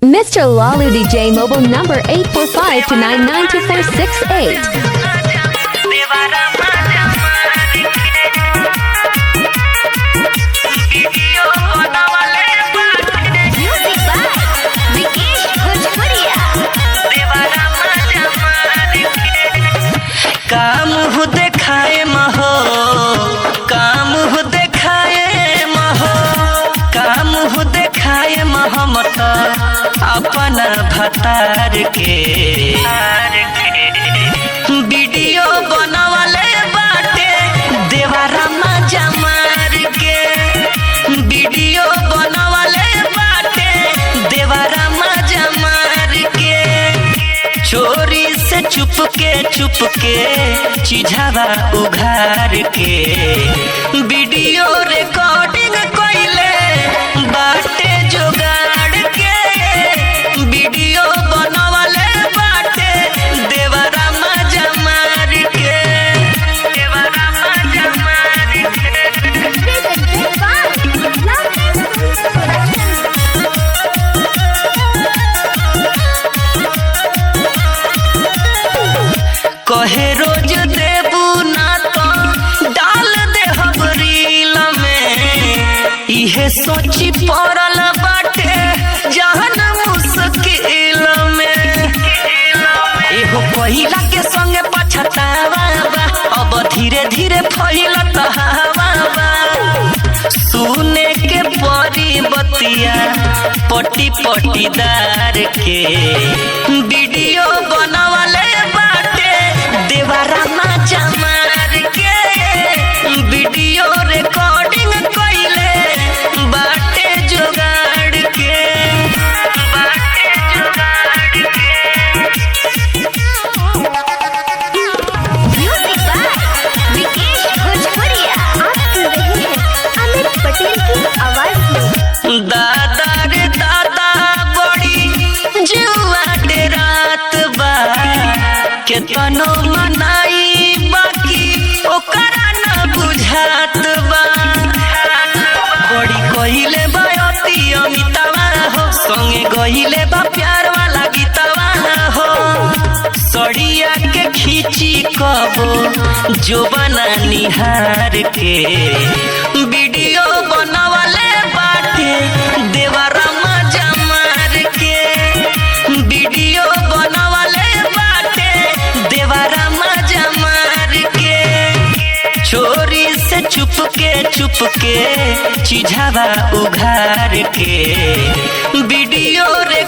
Mr. Lalu DJ mobile number 845 to 992468. काम हो देखाए महो, काम हो देखाए महो, काम हो देखाए महमत अपना भतार के वीडियो बनवाले बाटे देवारा मजा मार के, वीडियो बनवाले बाटे देवारा मजा मार के, चोरी से चुपके चिझावा उघार के वीडियो रिकॉर्डिंग कइले बाटे जोगाड़ के, वीडियो बनवाले बाटे देवरा मजा मार के, देवरा मजा मार कहे रोज देबू ना तो डाल दे हम रील में, इहे सोची पड़ल बाटे जहन मुश्किल में, एगो पहिला के संगे पछतावा बा, अब धीरे धीरे फैलत हवा बा, सुने के परी बतिया पटी पटीदार के वीडियो बनवाले देवरा मजा मार के, वीडियो रिकॉर्डिंग कइले बाटे जोगाड़ के, बाटे जोगाड़ के। म्यूजिक बाय विकेश भोजपुरिया। आप सुन रहे हैं अमित पटेल की आवाज में। दादा रे दादा बड़ी जुआ डे रात बा, केतनो मनाई बाकी ओकरा न बुझात बा, बड़ी कहिले बा अति अमितावा हो, संगे गहिले बा प्यार वाला गीतवा हो, सड़िया के खींची कबो जो बना निहार के वीडियो बनवाले बाटे देवरा मजा मार के, वीडियो बनवाले देवरा मजा मार के, चोरी से चुपके चिझावा उघार के वीडियो रे